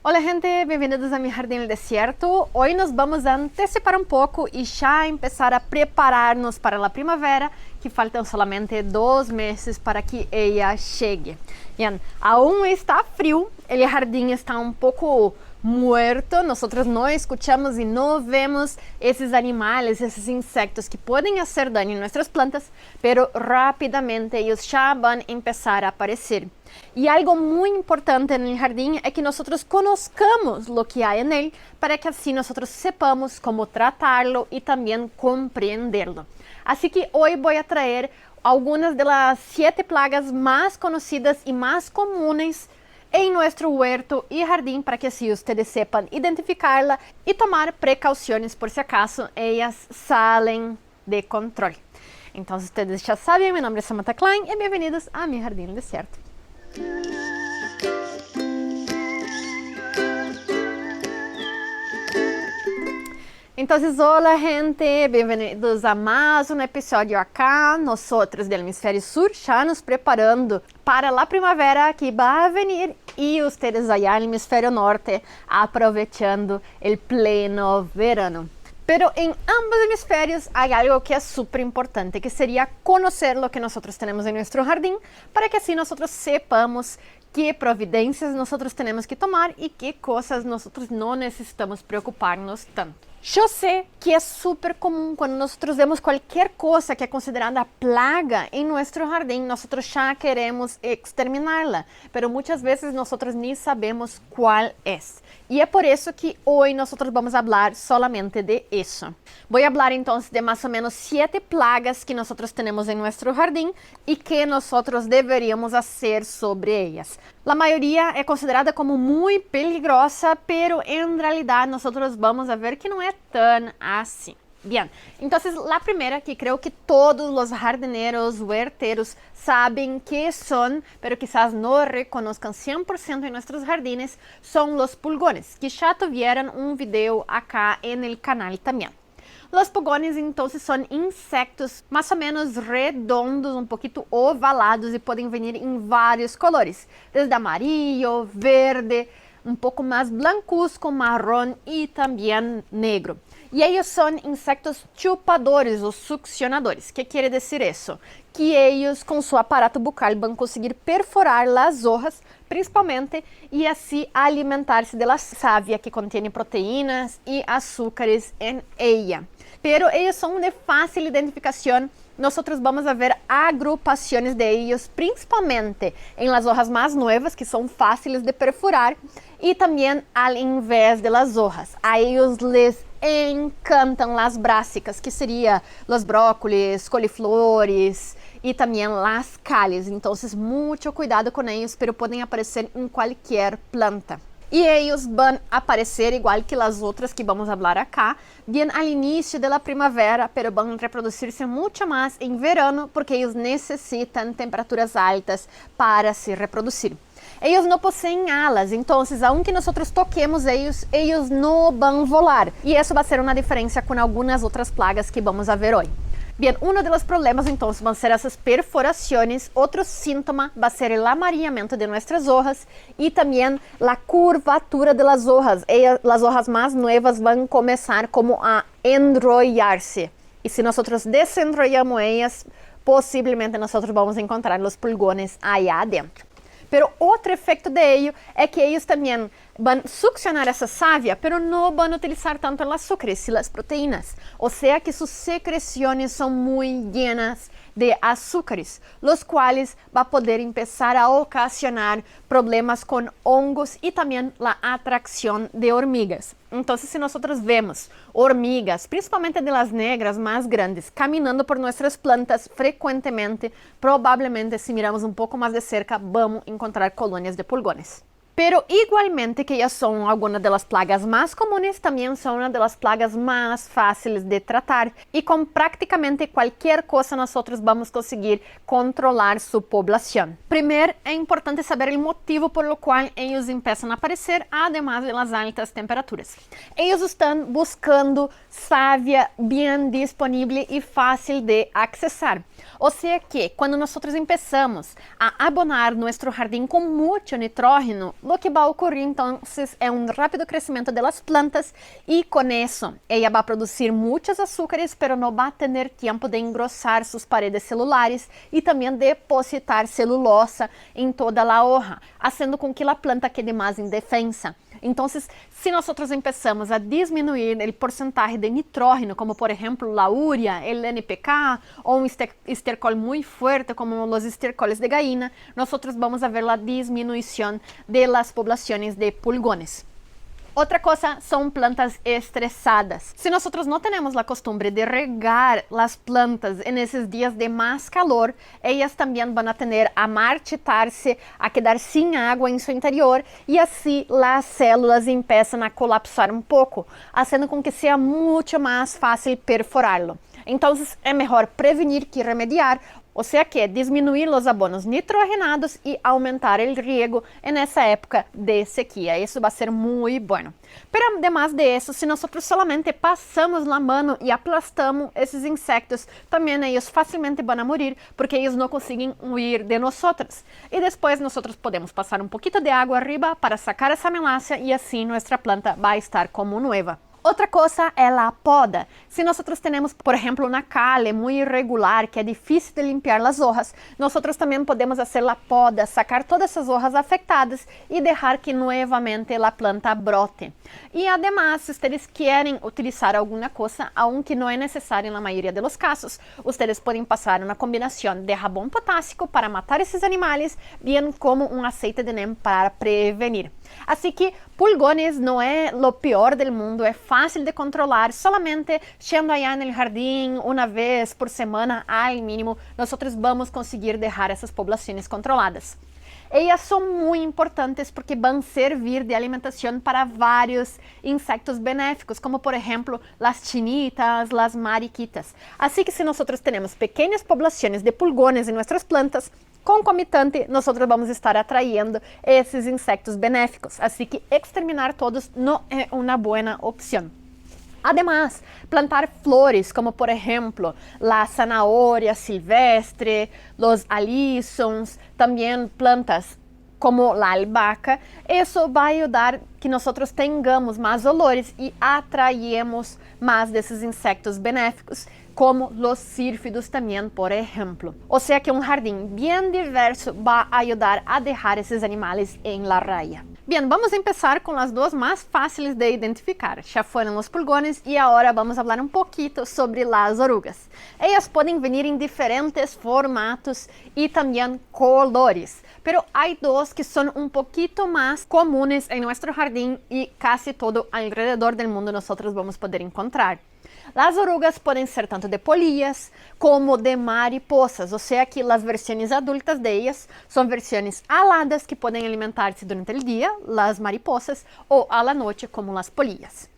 Hola gente, bienvenidos a mi jardín del desierto. Hoy nos vamos a antecipar un poco y ya empezar a prepararnos para la primavera, que faltan solamente 2 meses para que ella llegue. Bien, aún está frío, el jardín está un poco muerto, nosotros no escuchamos y no vemos esos animales, esos insectos que pueden hacer daño en nuestras plantas, pero rápidamente ellos ya van a empezar a aparecer. Y algo muy importante en el jardín es que nosotros conozcamos lo que hay en él para que así nosotros sepamos cómo tratarlo y también comprenderlo. Así que hoy voy a traer algunas de las 7 plagas más conocidas y más comunes en nuestro huerto y jardín para que así ustedes sepan identificarla y tomar precauciones por si acaso ellas salen de control. Entonces ustedes ya saben, mi nombre es Samantha Klein y bienvenidos a mi jardín desierto. Entonces, hola gente, bem-vindos a mais um episódio acá. Nosotros del hemisfério sur já nos preparando para a primavera que vai venir e ustedes allá no hemisfério norte aproveitando o pleno verano. Pero en ambos hemisférios hay algo que es súper importante, que sería conocer lo que nosotros tenemos en nuestro jardín para que así nosotros sepamos qué providencias nosotros tenemos que tomar y qué cosas nosotros no necesitamos preocuparnos tanto. Yo sé que es súper común cuando nosotros vemos cualquier cosa que es considerada plaga en nuestro jardín, nosotros ya queremos exterminarla, pero muchas veces nosotros ni sabemos cuál es. Y es por eso que hoy nosotros vamos a hablar solamente de eso. Voy a hablar entonces de más o menos 7 plagas que nosotros tenemos en nuestro jardín y que nosotros deberíamos hacer sobre ellas. La mayoría es considerada como muy peligrosa, pero en realidad nosotros vamos a ver que no es tan así. Bien, entonces la primera que creo que todos los jardineros, huerteros saben qué son, pero quizás no reconozcan 100% en nuestros jardines, son los pulgones, que ya tuvieron un video acá en el canal también. Los pulgones entonces son insectos más o menos redondos, un poquito ovalados y pueden venir en varios colores, desde amarillo, verde, un poco más blancuzco, marrón y también negro. Y ellos son insectos chupadores o succionadores. ¿Qué quiere decir eso? Que ellos con su aparato bucal van a conseguir perforar las hojas, principalmente, y así alimentarse de la savia que contiene proteínas y azúcares en ella. Pero ellos son de fácil identificación. Nosotros vamos a ver agrupaciones de ellos, principalmente en las hojas más nuevas, que son fáciles de perforar, y también al invés de las hojas. A ellos les encantan las brásicas, que serían los brócolis, coliflores y también las calles. Entonces, mucho cuidado con ellos, pero pueden aparecer en cualquier planta. E eles vão aparecer igual que as outras que vamos falar acá, bem ao início da primavera, pero vão reproduzir-se muito mais em verano, porque eles necessitam temperaturas altas para se reproduzir. Eles não possuem alas, então, aunque nós toquemos eles não vão volar. E isso vai ser uma diferença com algumas outras plagas que vamos a ver hoje. Bien, uno de los problemas entonces van a ser esas perforaciones. Otro síntoma va a ser el amarillamento de nuestras hojas y también la curvatura de las hojas. Las hojas más nuevas van a comenzar como a enrollarse. Y si nosotros desenrollamos ellas, posiblemente nosotros vamos a encontrar los pulgones allá adentro. Pero outro efeito de ello é que eles também vão succionar essa savia, pero não vão utilizar tanto os açúcares e as proteínas. Ou seja, que suas secreções são muito llenas de açúcares, los quais vão poder começar a ocasionar problemas com hongos e também a atracção de hormigas. Então, se nós vemos hormigas, principalmente de las negras mais grandes, caminhando por nossas plantas frequentemente, provavelmente, se miramos um pouco mais de cerca, vamos encontrar colônias de pulgones. Pero igualmente que ellas son algunas de las plagas más comunes, también son una de las plagas más fáciles de tratar y con prácticamente cualquier cosa nosotros vamos a conseguir controlar su población. Primero, es importante saber el motivo por lo cual ellos empiezan a aparecer, además de las altas temperaturas. Ellos están buscando savia bien disponible y fácil de accesar. O sea que cuando nosotros empezamos a abonar nuestro jardín con mucho nitrógeno, lo que va a ocurrir entonces es un rápido crecimiento de las plantas y con eso ella va a producir muchos azúcares, pero no va a tener tiempo de engrosar sus paredes celulares y también depositar celulosa en toda la hoja, haciendo con que la planta quede más indefensa. Entonces, si nosotros empezamos a disminuir el porcentaje de nitrógeno, como por ejemplo la urea, el NPK o un estercol muy fuerte como los estercoles de gallina, nosotros vamos a ver la disminución de las poblaciones de pulgones. Otra cosa son plantas estresadas. Si nosotros no tenemos la costumbre de regar las plantas en esos días de más calor, ellas también van a tender a marchitarse, a quedar sin agua en su interior y así las células empiezan a colapsar un poco, haciendo con que sea mucho más fácil perforarlo. Entonces es mejor prevenir que remediar, o sea que disminuir los abonos nitrogenados y aumentar el riego en esa época de sequía. Eso va a ser muy bueno. Pero además de eso, si nosotros solamente pasamos la mano y aplastamos esos insectos, también ellos fácilmente van a morir porque ellos no consiguen huir de nosotros. Y después nosotros podemos pasar un poquito de agua arriba para sacar esa melaza y así nuestra planta va a estar como nueva. Otra cosa es la poda. Si nosotros tenemos, por ejemplo, una cale muy irregular que es difícil de limpiar las hojas, nosotros también podemos hacer la poda, sacar todas esas hojas afectadas y dejar que nuevamente la planta brote. Y además, si ustedes quieren utilizar alguna cosa, aunque no es necesario en la mayoría de los casos, ustedes pueden pasar una combinación de jabón potásico para matar esos animales, bien como un aceite de neem para prevenir. Así que pulgones no es lo peor del mundo, es fácil de controlar, solamente yendo allá en el jardín una vez por semana al mínimo, nosotros vamos a conseguir dejar esas poblaciones controladas. Ellas son muy importantes porque van a servir de alimentación para varios insectos benéficos, como por ejemplo las chinitas, las mariquitas. Así que si nosotros tenemos pequeñas poblaciones de pulgones en nuestras plantas, concomitante, nosotros vamos a estar atrayendo esses insectos benéficos. Así que exterminar todos no es una buena opción. Además, plantar flores, como por ejemplo la zanahoria silvestre, los alisons, también plantas como la albahaca, eso va a ayudar que nosotros tengamos más olores y atraemos más de esos insectos benéficos, como los sírfidos también, por ejemplo. O sea que un jardín bien diverso va a ayudar a dejar esos animales en la raya. Bien, vamos a empezar con las dos más fáciles de identificar. Ya fueron los pulgones y ahora vamos a hablar un poquito sobre las orugas. Ellas pueden venir en diferentes formatos y también colores, pero hay dos que son un poquito más comunes en nuestro jardín y casi todo alrededor del mundo nosotros vamos a poder encontrar. Las orugas pueden ser tanto de polillas como de mariposas, o sea que las versiones adultas de ellas son versiones aladas que pueden alimentarse durante el día, las mariposas, o a la noche como las polillas.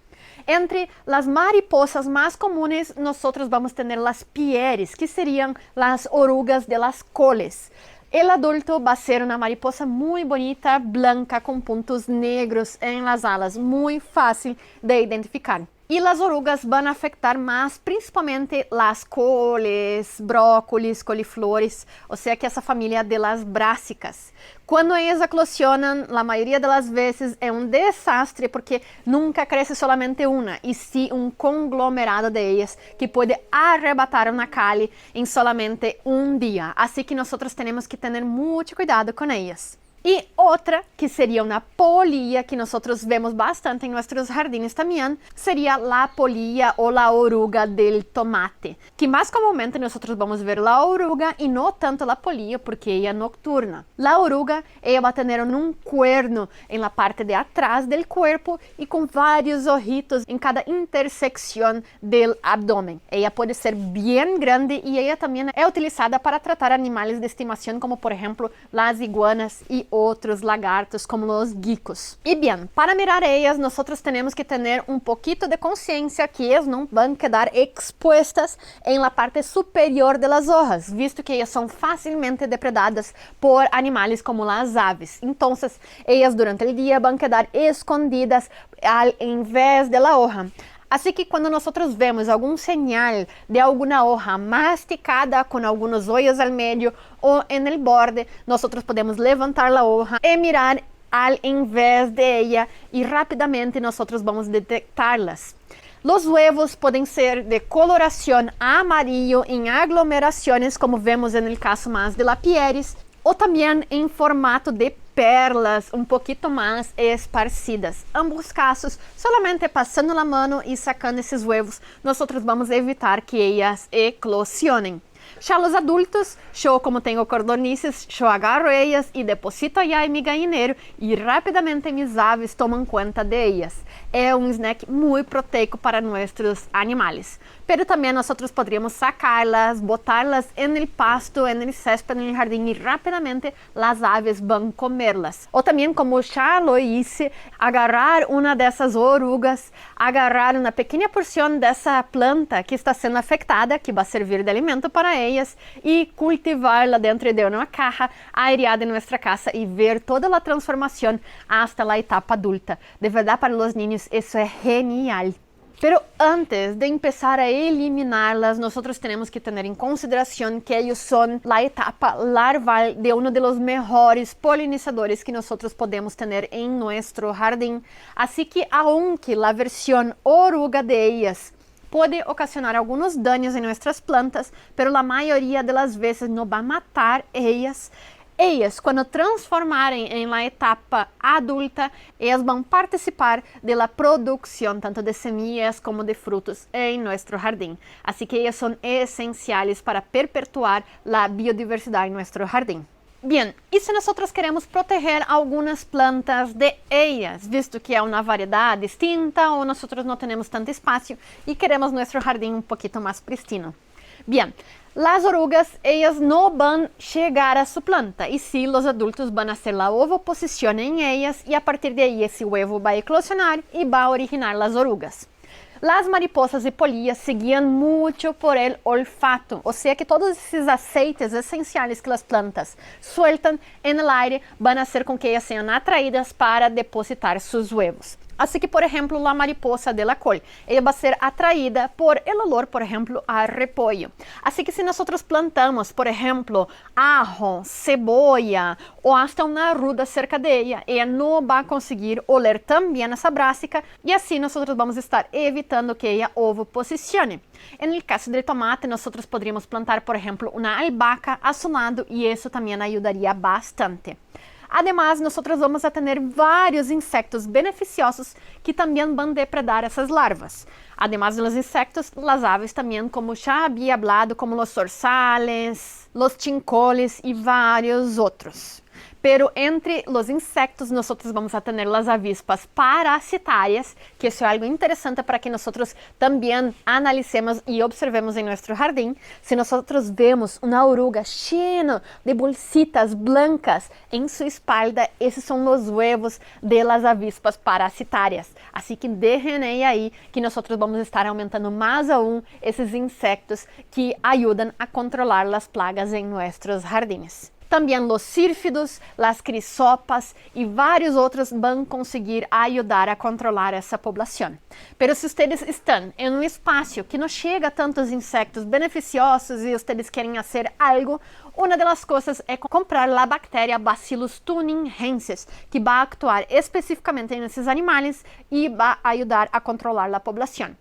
Entre las mariposas más comunes, nosotros vamos a tener las pieres, que serían las orugas de las coles. El adulto va a ser una mariposa muy bonita, blanca, con puntos negros en las alas, muy fácil de identificar. Y las orugas van a afectar más principalmente las coles, brócolis, coliflores, o sea que esa familia de las brásicas. Cuando ellas eclosionan, la mayoría de las veces es un desastre porque nunca crece solamente una, y sí un conglomerado de ellas que puede arrebatar una cali en solamente un día. Así que nosotros tenemos que tener mucho cuidado con ellas. Y otra, que sería una polilla, que nosotros vemos bastante en nuestros jardines también, sería la polilla o la oruga del tomate, que más comúnmente nosotros vamos a ver la oruga y no tanto la polilla porque ella es nocturna. La oruga, ella va a tener un cuerno en la parte de atrás del cuerpo y con varios ojitos en cada intersección del abdomen. Ella puede ser bien grande y ella también es utilizada para tratar animales de estimación como por ejemplo las iguanas y otros lagartos como los geckos. Y bien, para mirar ellas, nosotros tenemos que tener un poquito de conciencia que ellas no van a quedar expuestas en la parte superior de las hojas, visto que ellas son fácilmente depredadas por animales como las aves. Entonces, ellas durante el día van a quedar escondidas al invés de la hoja. Así que cuando nosotros vemos algún señal de alguna hoja masticada con algunos hoyos al medio o en el borde, nosotros podemos levantar la hoja y mirar al invés de ella y rápidamente nosotros vamos a detectarlas. Los huevos pueden ser de coloración amarillo en aglomeraciones, como vemos en el caso más de la Pieris, o también en formato de perlas un poquito más esparcidas. Ambos casos, solamente pasando la mano y sacando esos huevos, nosotros vamos a evitar que ellas eclosionen. Ya los adultos, yo como tengo cordonices, yo agarro ellas y deposito allá en mi gallinero y rápidamente mis aves toman cuenta de ellas. É um snack muito proteico para nossos animais. Pero também nós poderíamos sacarlas, botarlas no pasto, no césped, no jardim e rapidamente as aves vão comerlas. Ou também, como já lo hice, agarrar uma dessas orugas, agarrar uma pequena porção dessa planta que está sendo afetada, que vai servir de alimento para elas, e cultivá-la dentro de uma caja aireada em nossa casa e ver toda a transformação hasta a etapa adulta. De verdade, para os niños, isso é genial. Pero antes de empezar a eliminarlas, nosotros tenemos que tener en consideración que ellos son la etapa larval de uno de los mejores polinizadores que nosotros podemos tener en nuestro jardín. Así que aunque la versión oruga de ellas puede ocasionar algunos daños en nuestras plantas, pero la mayoría de las veces no va a matar ellas. Ellas, quando transformarem em la etapa adulta, elas vão participar da produção tanto de semillas como de frutos em nosso jardim. Assim que elas são essenciais para perpetuar a biodiversidade em nosso jardim. Bem, e se nós queremos proteger algumas plantas de ellas, visto que é uma variedade distinta ou nós não temos tanto espaço e queremos nosso jardim pouquinho mais pristino? Bem, las orugas, ellas no van a llegar a su planta y sí, los adultos van a hacer la ovoposición en ellas y a partir de ahí ese huevo va a eclosionar y va a originar las orugas. Las mariposas y polillas se guían mucho por el olfato, o sea que todos esos aceites esenciales que las plantas sueltan en el aire van a hacer con que ellas sean atraídas para depositar sus huevos. Assim que, por exemplo, a mariposa de la col, ela vai ser atraída por el olor, por exemplo, a repolho. Assim que se nós plantamos, por exemplo, ajo, cebolla ou hasta uma arruda cerca de ela não vai conseguir oler também essa brassica e assim nós vamos estar evitando que ela ovoposicione. En el caso del tomate, nosotros podríamos plantar, por ejemplo, una albahaca a su lado y eso también ayudaría bastante. Además, nosotros vamos a tener varios insectos beneficiosos que también van a depredar esas larvas. Además de los insectos, las aves también, como ya había hablado, como los zorzales, los chincoles y varios otros. Pero entre los insectos, nosotros vamos a tener las avispas parasitarias, que eso es algo interesante para que nosotros también analicemos y observemos en nuestro jardín. Si nosotros vemos una oruga llena de bolsitas blancas en su espalda, esos son los huevos de las avispas parasitarias. Así que dejen ahí que nosotros vamos a estar aumentando más aún esos insectos que ayudan a controlar las plagas en nuestros jardines. Também os sírfidos, as crisopas e vários outros vão conseguir ajudar a controlar essa população. Pero se vocês estão em um espaço que não chega a tantos insectos beneficiosos e vocês querem fazer algo, uma das coisas é comprar a bactéria Bacillus thuringiensis, que vai actuar especificamente nesses animais e vai ajudar a controlar a população.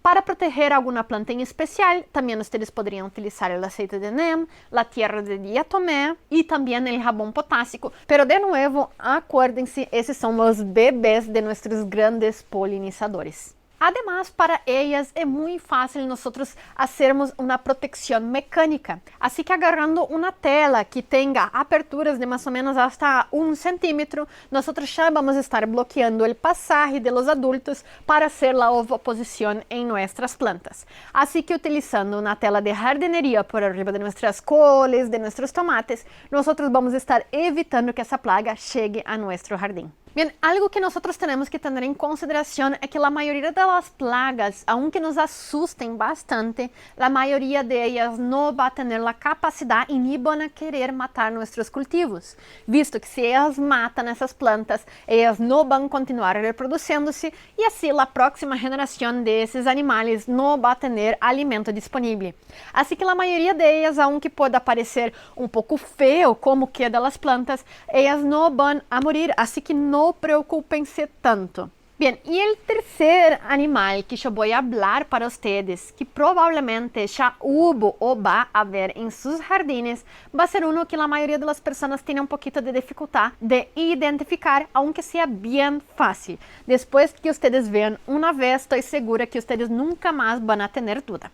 Para proteger alguna planta en especial, también ustedes podrían utilizar el aceite de neem, la tierra de diatomea y también el jabón potásico. Pero de nuevo, acuérdense, esos son los bebés de nuestros grandes polinizadores. Además, para ellas es muy fácil nosotros hacermos una protección mecánica. Así que agarrando una tela que tenga aperturas de más o menos hasta 1 centímetro, nosotros ya vamos a estar bloqueando el pasaje de los adultos para hacer la ovoposición en nuestras plantas. Así que utilizando una tela de jardinería por arriba de nuestras coles, de nuestros tomates, nosotros vamos a estar evitando que esa plaga llegue a nuestro jardín. Bien, algo que nosotros tenemos que tener en consideración es que la mayoría de las plagas, aunque nos asusten bastante, la mayoría de ellas no va a tener la capacidad y ni van a querer matar nuestros cultivos, visto que si ellas matan esas plantas, ellas no van a continuar reproduciéndose y así la próxima generación de esos animales no va a tener alimento disponible. Así que la mayoría de ellas, aunque pueda parecer un poco feo como quedan las plantas, ellas no van a morir, así que no preocúpense tanto. Bien, y el tercer animal que yo voy a hablar para ustedes, que probablemente ya hubo o va a haber en sus jardines, va a ser uno que la mayoría de las personas tiene un poquito de dificultad de identificar, aunque sea bien fácil. Después que ustedes vean una vez, estoy segura que ustedes nunca más van a tener duda.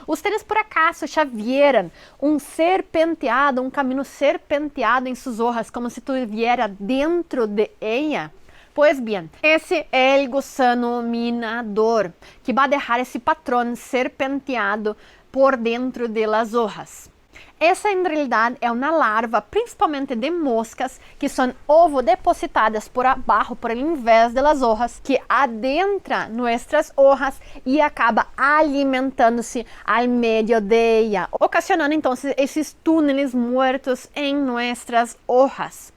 Ustedes por acaso já vieram um serpenteado, um caminho serpenteado em suas hojas, como se estuviera dentro de ella? Pois bem, esse é o gusano minador, que vai deixar esse patrão serpenteado por dentro de las hojas. Essa, em realidade, é uma larva, principalmente de moscas, que são ovo-depositadas por abaixo, por invés de las hojas, que adentra nossas hojas e acaba alimentando-se ao meio de ella, ocasionando, então, esses túneis muertos em nossas hojas.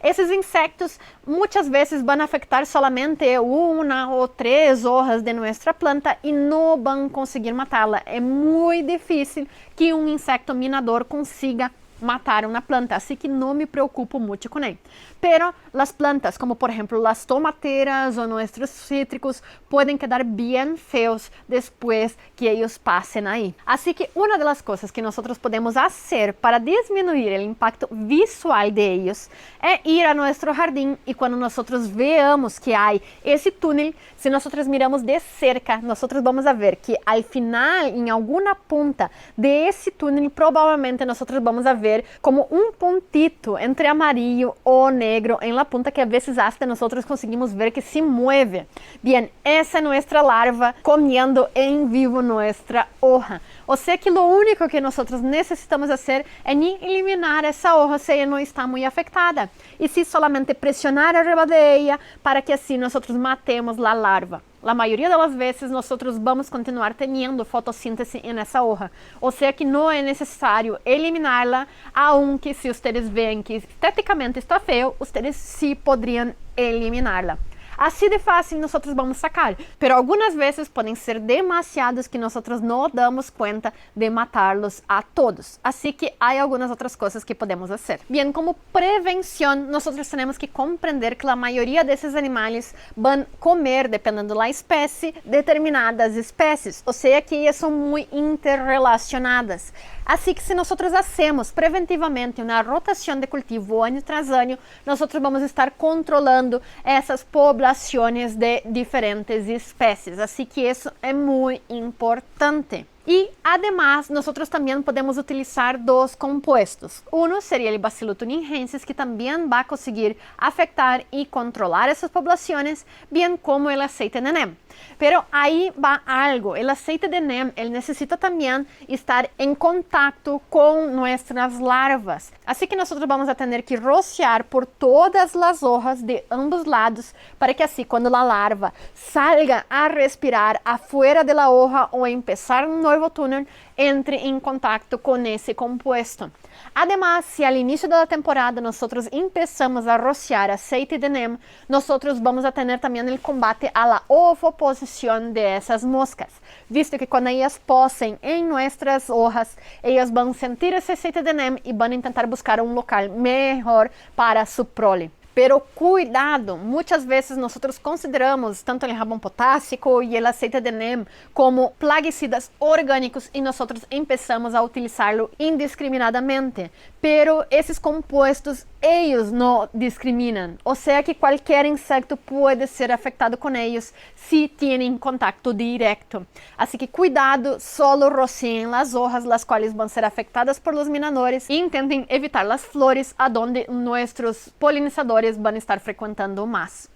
Esses insectos muitas vezes vão afetar solamente uma ou três hojas de nossa planta e não vão conseguir matá-la. É muito difícil que um insecto minador consiga matar uma planta, assim que não me preocupo muito com ele. Pero as plantas, como por exemplo as tomateras ou nossos cítricos, podem quedar bem feos depois que eles passem aí. Assim que uma das coisas que nós podemos fazer para diminuir o impacto visual de eles é ir a nosso jardim e quando nós veamos que há esse túnel, se nós miramos de cerca, nós vamos a ver que ao final, em alguma ponta desse túnel, provavelmente nós vamos a ver como um pontito entre amarillo ou negro em la punta que a vezes hasta nós conseguimos ver que se mueve. Bien, essa é nossa larva comendo em vivo nossa hoja. Ou seja que o único que nós necessitamos fazer é eliminar essa hoja se ela não está muito afetada. E se solamente pressionar arriba de ella para que assim nós matemos a larva. A maioria das vezes nós vamos continuar tendo fotossíntese nessa hoja. Ou seja que não é necessário eliminá-la, aunque se vocês veem que esteticamente está feio, vocês sim poderiam eliminá-la. Assim de fácil nós vamos sacar, pero algumas vezes podem ser demasiados que nós não damos conta de matá-los a todos. Assim que há algumas outras coisas que podemos fazer. Bem, como prevenção, nós temos que compreender que a maioria desses animais vão comer, dependendo da espécie, determinadas espécies, ou seja que elas são muito interrelacionadas. Assim que se nós hacemos preventivamente uma rotação de cultivo ano tras ano, nós vamos estar controlando essas poblações de diferentes espécies. Assim que isso é muito importante. E, además, nós também podemos utilizar dois compostos. Um seria o Bacillus thuringiensis, que também vai conseguir afetar e controlar essas populações, bem como o aceite de NEM. Pero aí vai algo, o aceite de NEM, ele necessita também estar em contato com nossas larvas. Assim que nós vamos ter que rociar por todas as hojas de ambos lados, para que assim, quando a larva salga a respirar afuera de la hoja ou empezar um novo túnel, entre em contato com esse composto. Además, se ao início da temporada nós começamos a rociar aceite de NEM, nós vamos a ter também o combate à la ovoposição de essas moscas, visto que quando elas posem em nossas hojas, elas vão sentir esse aceite de NEM e vão tentar buscar um local melhor para su prole. Pero cuidado, muitas vezes nós consideramos tanto o jabón potássico e o aceite de NEM como plaguicidas orgânicos e nós começamos a utilizá-lo indiscriminadamente. Pero esses compostos, eles não discriminam, ou seja que qualquer insecto pode ser afetado com eles se têm contato direto. Assim que cuidado, solo rociem as hojas, as quais vão ser afetadas por los minadores e tentem evitar as flores aonde nossos polinizadores vão estar frequentando mais.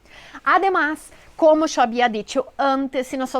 Además, como eu havia dito antes, se nós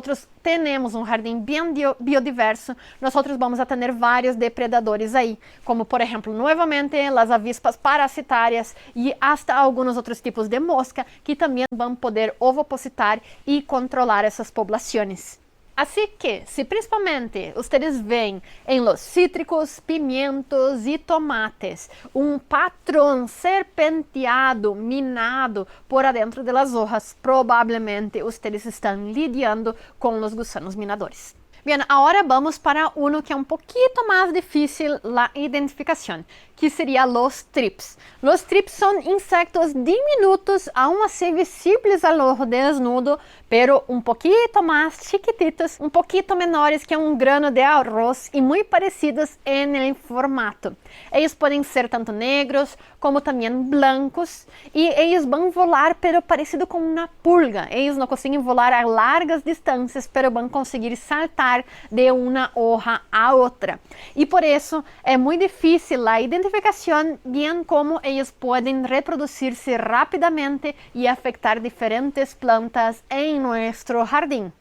temos um jardim bem biodiverso, nós vamos a ter vários depredadores aí, como por exemplo, novamente, as avispas parasitárias e hasta alguns outros tipos de mosca que também vão poder ovopositar e controlar essas populações. Assim que, se principalmente vocês veem em los cítricos, pimientos e tomates um patrão serpenteado, minado por adentro de las hojas, provavelmente vocês estão lidiando com os gusanos minadores. Bien, agora vamos para uno que é um pouquinho mais difícil a identificação, que seria los thrips. Los thrips são insectos diminutos, aún assim visíveis ao ojo desnudo, pero um pouquinho mais chiquititos, um pouquinho menores que um grano de arroz e muito parecidos em formato. Eles podem ser tanto negros como também blancos e eles vão volar, pero parecido com uma pulga. Eles não conseguem volar a largas distâncias, pero vão conseguir saltar de uma hoja a outra. E por isso é muito difícil a identificação, bem como eles podem reproduzir-se rapidamente e afetar diferentes plantas em nosso jardim.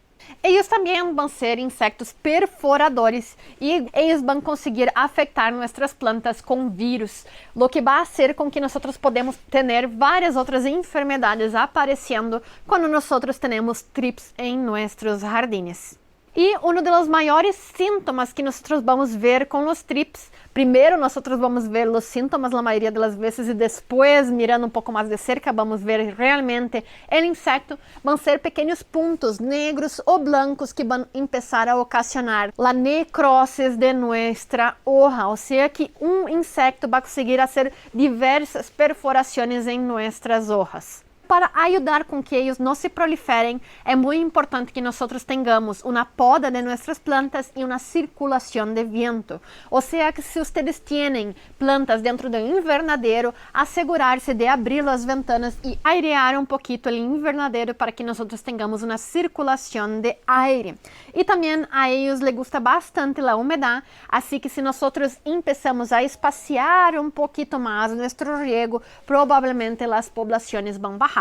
Eles também vão ser insectos perforadores e eles vão conseguir afetar nossas plantas com vírus, o que vai fazer com que nós podemos ter várias outras enfermidades aparecendo quando nós temos thrips em nossos jardins. E um dos maiores sintomas que nós vamos ver com os thrips, primeiro nós vamos ver os sintomas na maioria das vezes e depois, mirando um pouco mais de cerca, vamos ver realmente o insecto, vão ser pequenos pontos negros ou blancos que vão começar a ocasionar a necrose de nossa hoja, ou seja que um insecto vai conseguir fazer diversas perforações em nossas hojas. Para ajudar com que eles não se proliferem, é muito importante que nós tenhamos uma poda de nossas plantas e uma circulação de vento. Ou seja, que se vocês têm plantas dentro do invernadeiro, assegurar-se de abrir as ventanas e airear um pouquinho o invernadeiro para que nós tenhamos uma circulação de aire. E também a eles les gusta bastante a umidade, assim que se nós começamos a espaciar um pouquinho mais nosso riego, provavelmente as populações vão baixar.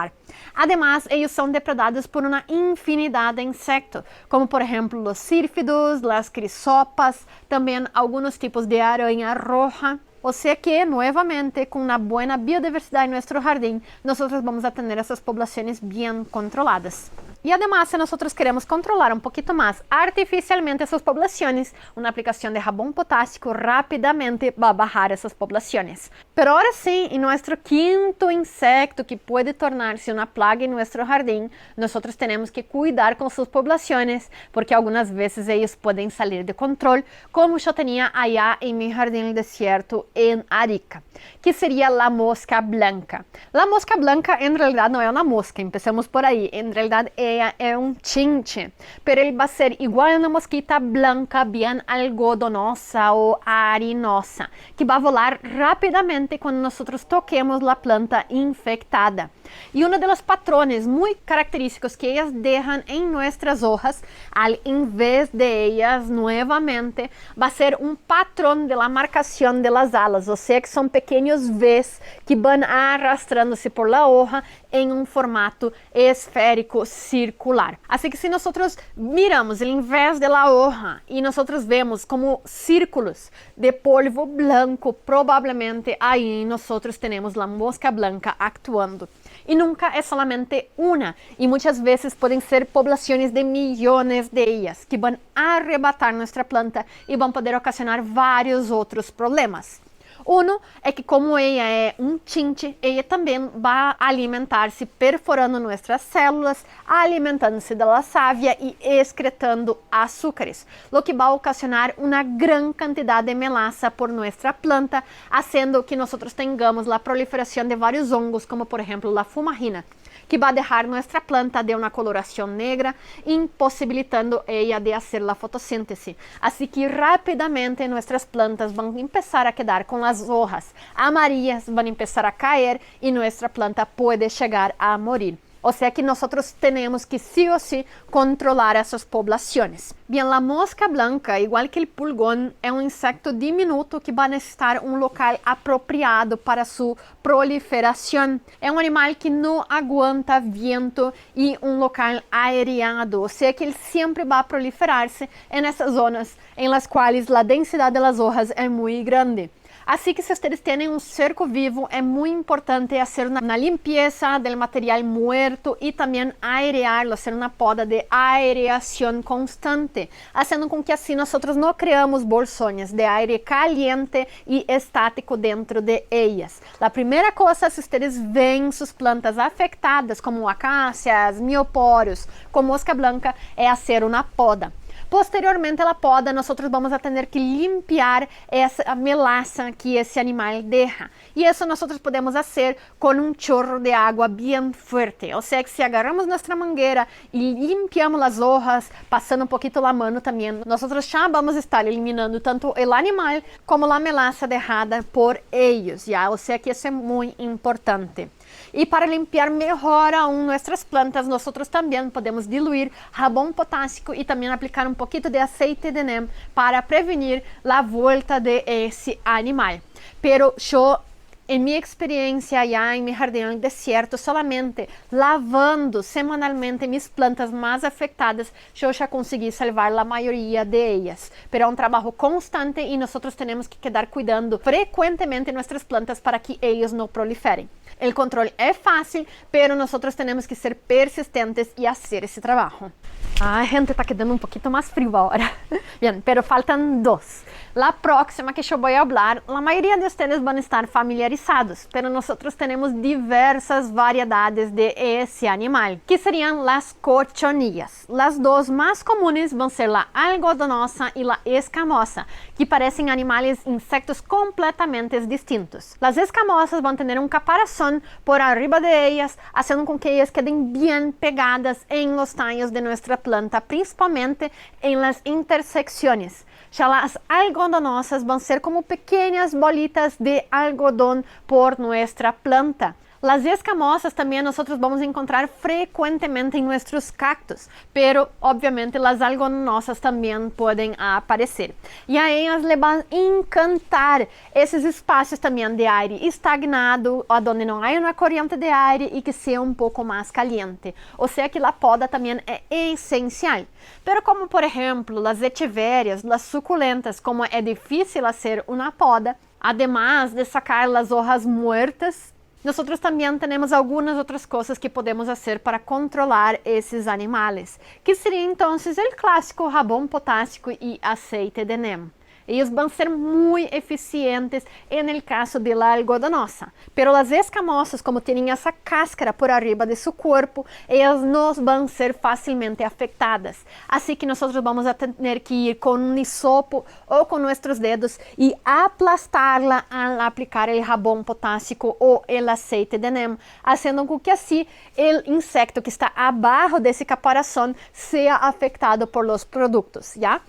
Además, eles são depredados por uma infinidade de insectos, como por exemplo os sírfidos, as crisopas, também alguns tipos de aranha roja. Ou seja que, novamente, com uma boa biodiversidade em nosso jardim, nós vamos a ter essas populações bem controladas. E además, se nós queremos controlar um pouquinho mais artificialmente essas populações, uma aplicação de jabón potássico rapidamente vai baixar essas populações. Pero agora sim, em nosso quinto insecto que pode tornar-se uma plaga em nosso jardim, nós temos que cuidar com suas populações, porque algumas vezes eles podem sair de controle, como eu tinha allá em meu jardim deserto em Arica, que seria a mosca branca. A mosca branca, em realidade, não é uma mosca, empecemos por aí, em realidade é um chinche, pero ele vai ser igual a uma mosquita branca, bem algodonosa ou harinosa, que vai volar rapidamente quando nós toquemos a planta infectada. E um dos patrones muito característicos que elas deixam em nossas hojas, ao invés de ellas, novamente, vai ser um patrão de la marcação de las alas, ou seja, que são pequenos V's que vão arrastrando-se por la hoja em um formato esférico circular. Assim que se nós miramos ao invés de la hoja e nós vemos como círculos de polvo branco, provavelmente aí nós temos a mosca branca actuando. E nunca é solamente uma, e muitas vezes podem ser populações de milhões de ellas, que vão arrebatar nossa planta e vão poder ocasionar vários outros problemas. Um é que, como ela é um chinche, ela também vai alimentar-se perforando nossas células, alimentando-se da sávia e excretando açúcares, o que vai ocasionar uma grande quantidade de melaça por nossa planta, fazendo que nós tenhamos a proliferação de vários hongos, como por exemplo a fumarina, que vai deixar nossa planta de uma coloração negra, impossibilitando ela de fazer a fotossíntese. Assim que rapidamente nossas plantas vão começar a quedar com as hojas amarillas, vão começar a cair e nossa planta pode chegar a morir. O sea que nosotros tenemos que sí o sí controlar essas poblações. Bem, a mosca branca, igual que o pulgón, é um insecto diminuto que vai necessitar um local apropriado para sua proliferação. É um animal que não aguenta vento e um local areado, ou seja que ele sempre vai proliferar-se nessas zonas em las quais a densidade das hojas é muito grande. Assim que se vocês têm um cerco vivo, é muito importante fazer uma limpeza do material muerto e também airearlo, fazer uma poda de aireação constante, fazendo com que assim nós não criamos bolsões de aire caliente e estático dentro de elas. A primeira coisa, se vocês veem suas plantas afetadas, como acácias, miopórios, com mosca branca, é fazer uma poda. Posteriormente à poda, nós vamos a ter que limpar essa melaça que esse animal deixa. E isso nós podemos fazer com um chorro de água bem forte. Ou seja, que se agarramos nossa mangueira e limpiamos as hojas, passando um pouquinho a mão também, nós já vamos estar eliminando tanto o animal como a melaça deixada por eles. Já? Ou seja, que isso é muito importante. E para limpar melhor aún nossas plantas, nós também podemos diluir jabón potássico e também aplicar um pouquinho de aceite de neem para prevenir a volta de esse animal. Pero eu, em minha experiência já em meu jardim deserto, solamente lavando semanalmente minhas plantas mais afetadas, eu já consegui salvar a maioria de elas. Pero é um trabalho constante e nós temos que quedar cuidando frequentemente nossas plantas para que elas não proliferem. O controle é fácil, pero nós temos que ser persistentes e fazer esse trabalho. A gente está quedando um pouquinho mais frio agora. Bem, pero faltam dois. A próxima que eu vou falar, a maioria de vocês vão estar familiarizados, pero nós temos diversas variedades de esse animal, que seriam as cochonillas. As duas mais comuns vão ser a algodonosa e a escamosa, que parecem animais insectos completamente distintos. As escamosas vão ter um caparazón por arriba de elas, fazendo com que elas quedem bem pegadas em los tallos de nossa planta, principalmente em las intersecções. Já as algodonosas vão ser como pequenas bolitas de algodão por nossa planta. As escamosas também nós vamos encontrar frequentemente em nossos cactos, pero obviamente as algodonosas também podem aparecer. E a elas le vão encantar esses espaços também de ar estagnado, onde não há uma corrente de ar e que seja um pouco mais caliente. Ou seja que a poda também é essencial. Pero como por exemplo as echeveras, as suculentas, como é difícil fazer uma poda, además de sacar as hojas muertas, nós também temos algumas outras coisas que podemos fazer para controlar esses animais, que seria então o clássico jabón potássico e aceite de neem. Eles vão ser muito eficientes no caso da algodonosa. Pero as escamosas, como têm essa cáscara por arriba de seu corpo, elas não vão ser facilmente afetadas. Assim que nós vamos ter que ir com um hisopo ou com nossos dedos e aplastar-la ao aplicar o jabón potássico ou o aceite de neem, fazendo com que assim o insecto que está abaixo desse caparazón seja afetado por los produtos, já?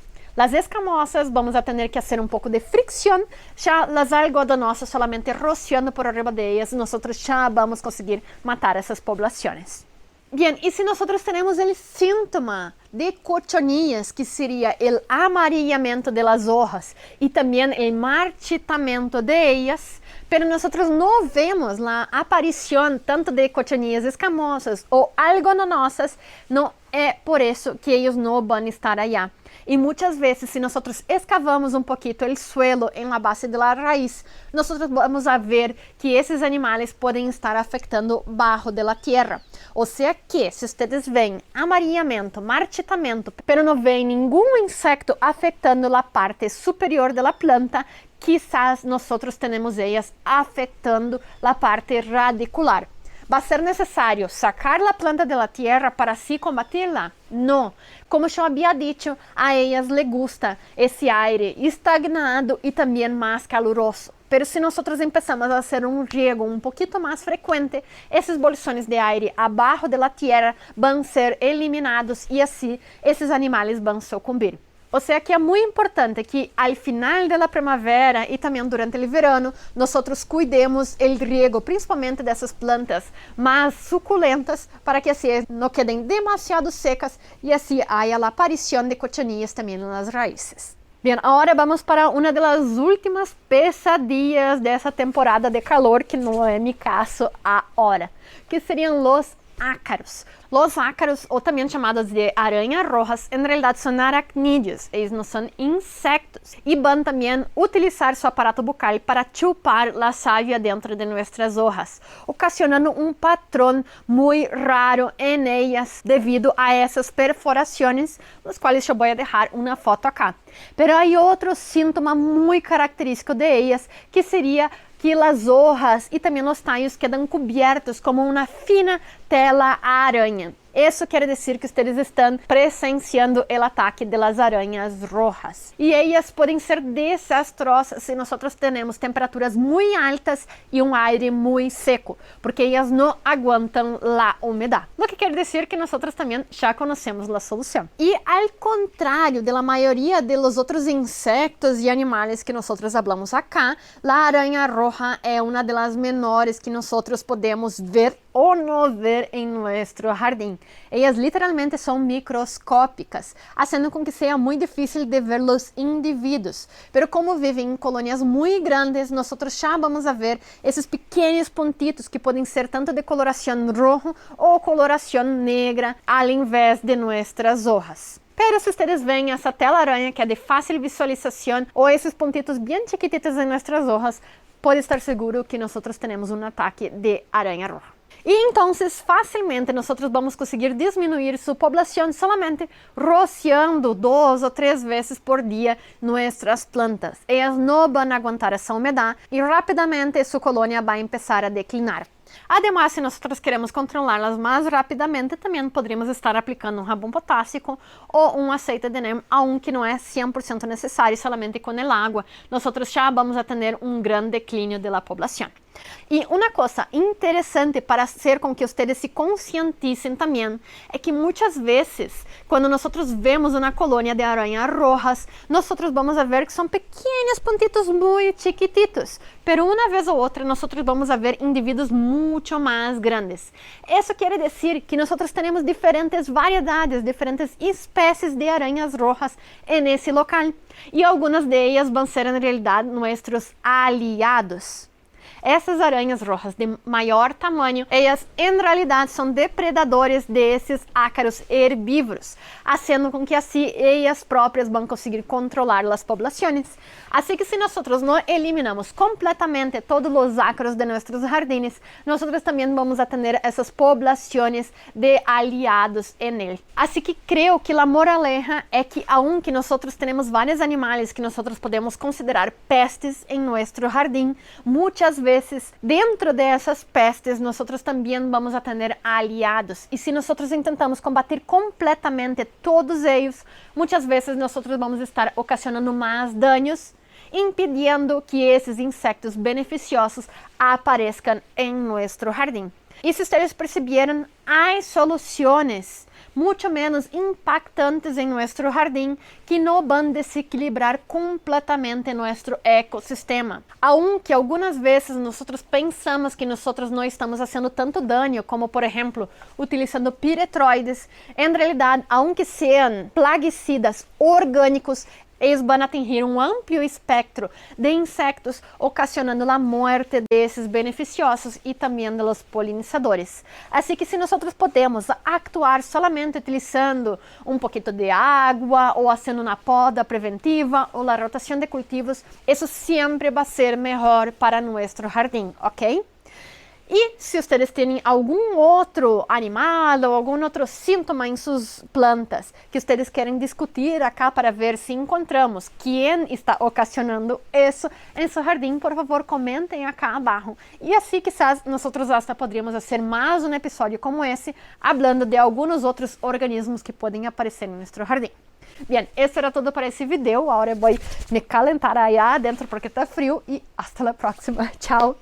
As escamosas vamos a ter que fazer um pouco de fricção, já as algodonosas solamente rociando por arriba de ellas, nós já vamos conseguir matar essas poblações. Bem, e se nós temos o síntoma de cochonillas, que seria o amarilhamento de las hojas e também o marchitamento de ellas, pero nós não vemos a aparição tanto de cochonillas escamosas ou algodonosas, não é por isso que eles não vão estar allá. E muitas vezes, se nós escavamos um pouquinho o suelo em la base da raiz, nós vamos a ver que esses animais podem estar afetando baixo da terra. Ou seja que, se vocês veem amarilhamento, marchitamento, pero não veem nenhum insecto afetando a parte superior da planta, quizás nós temos elas afetando a parte radicular. ¿Va a ser necesario sacar la planta de la tierra para así combatirla? No. Como eu havia dicho, a ellas les gusta esse aire estagnado e também mais caluroso. Pero se nós empezamos a fazer um riego um pouquinho mais frequente, esses bolsões de aire abaixo da terra vão ser eliminados e assim esses animais vão sucumbir. O sea que é muito importante que al final da primavera e também durante o verano, nós cuidemos o riego, principalmente dessas plantas mais suculentas, para que assim não quedem demasiado secas e assim haya a aparição de cochinillas também nas raízes. Bien, agora vamos para uma das últimas pesadillas dessa temporada de calor, que não é meu caso agora, que seriam os ácaros. Los ácaros, ou também chamados de aranhas rojas, em realidade são aracnídeos, eles não são insectos, e vão também utilizar seu aparato bucal para chupar a savia dentro de nossas hojas, ocasionando um patrão muito raro em elas devido a essas perforações, das quais eu vou deixar uma foto acá. Pero há outro síntoma muito característico de elas, que seria que as hojas e também os talhos quedam cobertos como uma fina tela aranha. Isso quer dizer que vocês estão presenciando o ataque das aranhas rojas. E elas podem ser desastrosas se nós temos temperaturas muito altas e um aire muito seco, porque elas não aguentam a umidade. O que quer dizer que nós também já conhecemos a solução. E ao contrário da maioria dos outros insectos e animais que nós falamos acá, a aranha roja é uma das menores que nós podemos ver ou não ver em nosso jardim. Elas literalmente são microscópicas, fazendo com que seja muito difícil de ver os indivíduos. Pero como vivem em colônias muito grandes, nós já vamos a ver esses pequenos pontitos que podem ser tanto de coloração roja ou coloração negra, ao invés de nossas hojas. Pero se vocês veem essa tela aranha que é de fácil visualização ou esses pontitos bem chiquititos em nossas hojas, pode estar seguro que nós temos um ataque de aranha roja. E então, facilmente, nós vamos conseguir diminuir sua população somente rociando 2 ou 3 vezes por dia nossas plantas. Elas não vão aguentar essa umidade e rapidamente sua colônia vai começar a declinar. Ademais, se nós queremos controlá-las mais rapidamente, também poderíamos estar aplicando um rabão potássico ou um azeite de neem, aunque não é 100% necessário, somente com a água. Nós já vamos a ter um grande declínio da população. E uma coisa interessante para fazer com que vocês se conscienticem também é que muitas vezes, quando nós vemos uma colônia de aranhas rojas, nós vamos a ver que são pequenos pontitos muito chiquititos, pero uma vez ou outra nós vamos a ver indivíduos muito mais grandes. Isso quer dizer que nós temos diferentes variedades, diferentes espécies de aranhas rojas nesse local, e algumas delas vão ser em realidade nossos aliados. Essas aranhas rojas de maior tamanho, elas em realidade são depredadores desses ácaros herbívoros, fazendo com que assim elas próprias vão conseguir controlar as populações. Assim que se nós não eliminamos completamente todos os ácaros de nossos jardins, nós também vamos a ter essas populações de aliados em ele. Assim que creio que a moraleja é que aunque nós temos vários animais que nós podemos considerar pestes em nosso jardim, muitas vezes dentro dessas pestes nós também vamos a ter aliados. E se nós tentamos combater completamente todos eles, muitas vezes nós vamos estar ocasionando mais danos, impedindo que esses insectos beneficiosos apareçam em nosso jardim. E se vocês perceberam, há soluções muito menos impactantes em nosso jardim que não vão desequilibrar completamente nosso ecossistema. Aunque algumas vezes nós pensamos que nós não estamos fazendo tanto dano, como por exemplo, utilizando piretroides, em realidade, aunque sejam plaguicidas orgânicos, eles vão atingir um amplo espectro de insectos, ocasionando a morte desses beneficiosos e também dos polinizadores. Assim que se nós podemos actuar somente utilizando um pouquinho de água ou fazendo uma poda preventiva ou a rotação de cultivos, isso sempre vai ser melhor para nosso jardim, ok? E se vocês têm algum outro animal ou algum outro síntoma em suas plantas que vocês querem discutir acá para ver se encontramos quem está ocasionando isso em seu jardim, por favor, comentem acá abaixo. E assim, quizás, nós hasta poderíamos fazer mais um episódio como esse, falando de alguns outros organismos que podem aparecer em nosso jardim. Bem, isso era tudo para esse vídeo. Agora eu vou me calentar aí adentro porque está frio e hasta a próxima. Tchau!